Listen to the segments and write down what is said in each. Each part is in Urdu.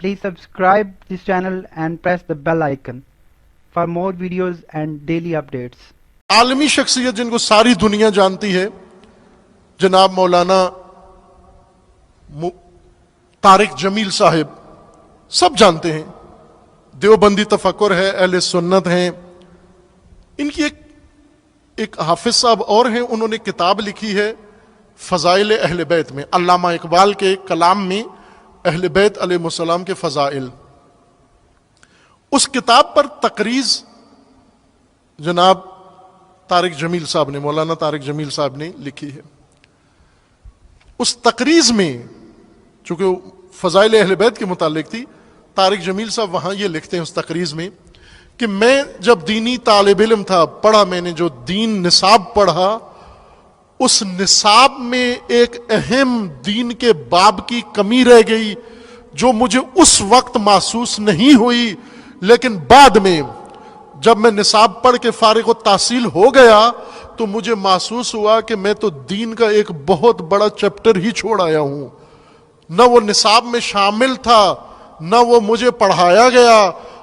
Please subscribe this channel and press the bell icon for more videos and daily updates. عالمی شخصیت جن کو ساری دنیا جانتی ہے، جناب مولانا طارق جمیل صاحب، سب جانتے ہیں، دیوبندی تفکر ہے، اہل سنت ہیں۔ ان کی ایک حافظ صاحب اور ہیں، انہوں نے کتاب لکھی ہے فضائل اہل بیت میں، علامہ اقبال کے کلام میں اہل بیت علیہ السلام کے فضائل۔ اس کتاب پر تقریض جناب طارق جمیل صاحب نے، مولانا طارق جمیل صاحب نے لکھی ہے۔ اس تقریض میں چونکہ فضائل اہل بیت کے متعلق تھی، طارق جمیل صاحب وہاں یہ لکھتے ہیں اس تقریض میں کہ میں جب دینی طالب علم تھا، پڑھا میں نے جو دین نصاب پڑھا، اس نصاب میں ایک اہم دین کے باب کی کمی رہ گئی جو مجھے اس وقت محسوس نہیں ہوئی، لیکن بعد میں جب میں نصاب پڑھ کے فارغ التحصیل ہو گیا تو مجھے محسوس ہوا کہ میں تو دین کا ایک بہت بڑا چیپٹر ہی چھوڑ آیا ہوں، نہ وہ نصاب میں شامل تھا، نہ وہ مجھے پڑھایا گیا،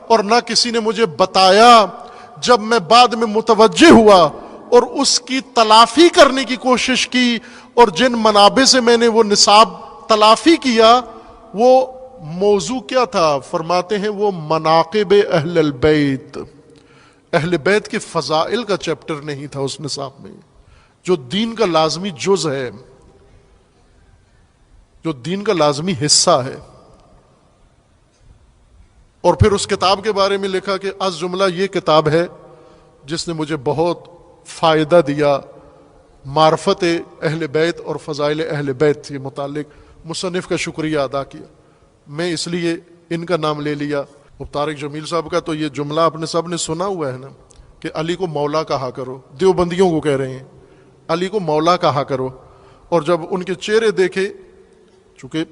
اور نہ کسی نے مجھے بتایا۔ جب میں بعد میں متوجہ ہوا اور اس کی تلافی کرنے کی کوشش کی، اور جن منابع سے میں نے وہ نصاب تلافی کیا، وہ موضوع کیا تھا؟ فرماتے ہیں وہ مناقب اہل البیت، اہل بیت کے فضائل کا چیپٹر نہیں تھا اس نصاب میں، جو دین کا لازمی جز ہے، جو دین کا لازمی حصہ ہے۔ اور پھر اس کتاب کے بارے میں لکھا کہ از جملہ یہ کتاب ہے جس نے مجھے بہت فائدہ دیا، معرفت اہل بیت اور فضائل اہل بیت کے متعلق مصنف کا شکریہ ادا کیا۔ میں اس لیے ان کا نام لے لیا۔ طارق جمیل صاحب کا تو یہ جملہ آپ نے سب نے سنا ہوا ہے نا کہ علی کو مولا کہا کرو، دیوبندیوں کو کہہ رہے ہیں علی کو مولا کہا کرو۔ اور جب ان کے چہرے دیکھے، چونکہ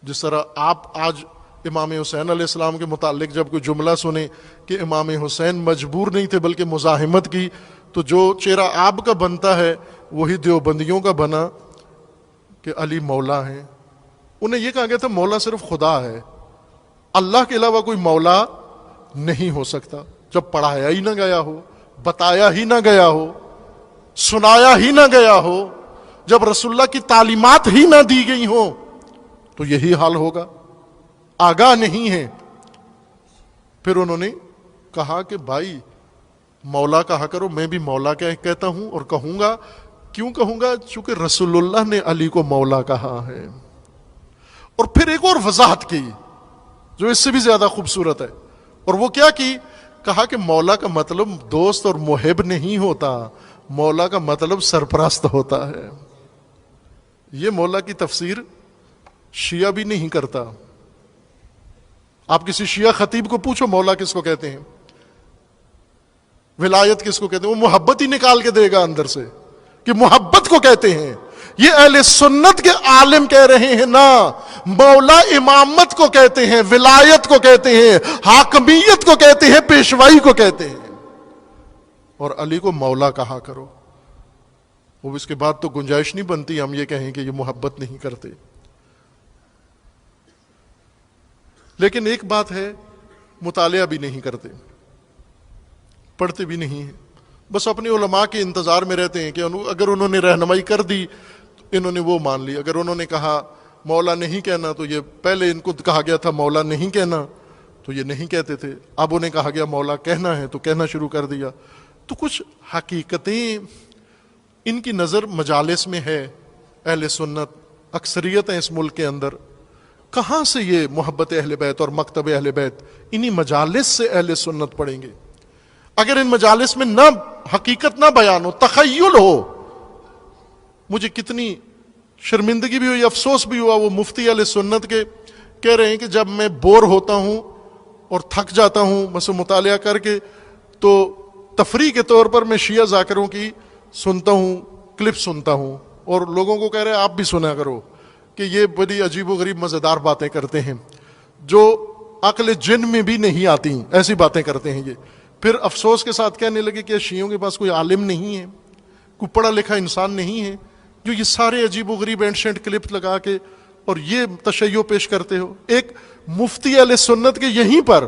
جس طرح آپ آج امام حسین علیہ السلام کے متعلق جب کوئی جملہ سنیں کہ امام حسین مجبور نہیں تھے بلکہ مزاحمت کی، تو جو چہرہ آپ کا بنتا ہے وہی دیوبندیوں کا بنا کہ علی مولا ہیں۔ انہیں یہ کہا گیا تھا مولا صرف خدا ہے، اللہ کے علاوہ کوئی مولا نہیں ہو سکتا۔ جب پڑھایا ہی نہ گیا ہو، بتایا ہی نہ گیا ہو، سنایا ہی نہ گیا ہو، جب رسول اللہ کی تعلیمات ہی نہ دی گئی ہوں تو یہی حال ہوگا، آگاہ نہیں ہے۔ پھر انہوں نے کہا کہ بھائی مولا کہا کرو، میں بھی مولا کہتا ہوں اور کہوں گا۔ کیوں کہوں گا؟ چونکہ رسول اللہ نے علی کو مولا کہا ہے۔ اور پھر ایک اور وضاحت کی جو اس سے بھی زیادہ خوبصورت ہے، اور وہ کیا کی؟ کہا کہ مولا کا مطلب دوست اور محب نہیں ہوتا، مولا کا مطلب سرپرست ہوتا ہے۔ یہ مولا کی تفسیر شیعہ بھی نہیں کرتا۔ آپ کسی شیعہ خطیب کو پوچھو مولا کس کو کہتے ہیں، ولایت کس کو کہتے ہیں، وہ محبت ہی نکال کے دے گا اندر سے کہ محبت کو کہتے ہیں۔ یہ اہل سنت کے عالم کہہ رہے ہیں نا، مولا امامت کو کہتے ہیں، ولایت کو کہتے ہیں، حاکمیت کو کہتے ہیں، پیشوائی کو کہتے ہیں۔ اور علی کو مولا کہا کرو۔ وہ اس کے بعد تو گنجائش نہیں بنتی ہم یہ کہیں کہ یہ محبت نہیں کرتے۔ لیکن ایک بات ہے، مطالعہ بھی نہیں کرتے، پڑھتے بھی نہیں ہیں، بس اپنے علماء کے انتظار میں رہتے ہیں کہ اگر انہوں نے رہنمائی کر دی تو انہوں نے وہ مان لی، اگر انہوں نے کہا مولا نہیں کہنا تو یہ پہلے ان کو کہا گیا تھا مولا نہیں کہنا تو یہ نہیں کہتے تھے، اب انہیں کہا گیا مولا کہنا ہے تو کہنا شروع کر دیا۔ تو کچھ حقیقتیں ان کی نظر مجالس میں ہے، اہل سنت اکثریت ہیں اس ملک کے اندر، کہاں سے یہ محبت اہل بیت اور مکتب اہل بیت؟ انہی مجالس سے اہل سنت پڑھیں گے۔ اگر ان مجالس میں نہ حقیقت نہ بیان ہو، تخیل ہو، مجھے کتنی شرمندگی بھی ہوئی، افسوس بھی ہوا، وہ مفتی اہل سنت کے کہہ رہے ہیں کہ جب میں بور ہوتا ہوں اور تھک جاتا ہوں بس مطالعہ کر کے، تو تفریح کے طور پر میں شیعہ ذاکروں کی سنتا ہوں، کلپ سنتا ہوں، اور لوگوں کو کہہ رہے ہیں آپ بھی سنا کرو کہ یہ بڑی عجیب و غریب مزیدار باتیں کرتے ہیں جو عقل جن میں بھی نہیں آتی، ایسی باتیں کرتے ہیں یہ۔ پھر افسوس کے ساتھ کہنے لگے کہ شیعوں کے پاس کوئی عالم نہیں ہے، کوئی پڑھا لکھا انسان نہیں ہے جو یہ سارے عجیب و غریب اینشنٹ کلپ لگا کے اور یہ تشیع پیش کرتے ہو. ایک مفتی اہل سنت کے یہیں پر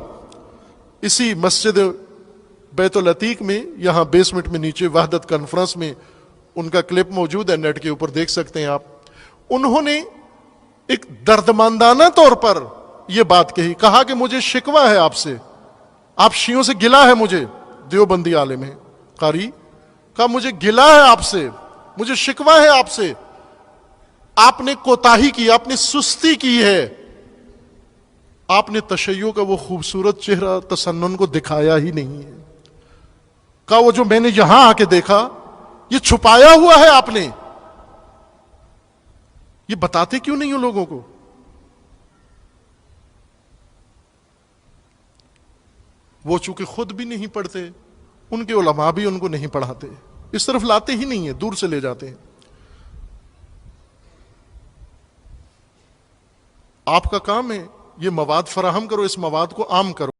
اسی مسجد بیت العتیق میں یہاں بیسمنٹ میں نیچے وحدت کانفرنس میں ان کا کلپ موجود ہے, نیٹ کے اوپر دیکھ سکتے ہیں آپ. انہوں نے ایک دردمندانہ طور پر یہ بات کہی, کہا کہ مجھے شکوہ ہے آپ سے, آپ شیعوں سے گلہ ہے مجھے. دیوبندی عالم ہے قاری, کہا مجھے گلہ ہے آپ سے, مجھے شکوہ ہے آپ سے, آپ نے کوتاہی کی, آپ نے سستی کی ہے, آپ نے تشیع کا وہ خوبصورت چہرہ تسنن کو دکھایا ہی نہیں ہے. کہا وہ جو میں نے یہاں آ کے دیکھا یہ چھپایا ہوا ہے آپ نے, یہ بتاتے کیوں نہیں ہو لوگوں کو؟ وہ چونکہ خود بھی نہیں پڑھتے, ان کے علماء بھی ان کو نہیں پڑھاتے, اس طرف لاتے ہی نہیں ہیں, دور سے لے جاتے ہیں. آپ کا کام ہے یہ مواد فراہم کرو, اس مواد کو عام کرو.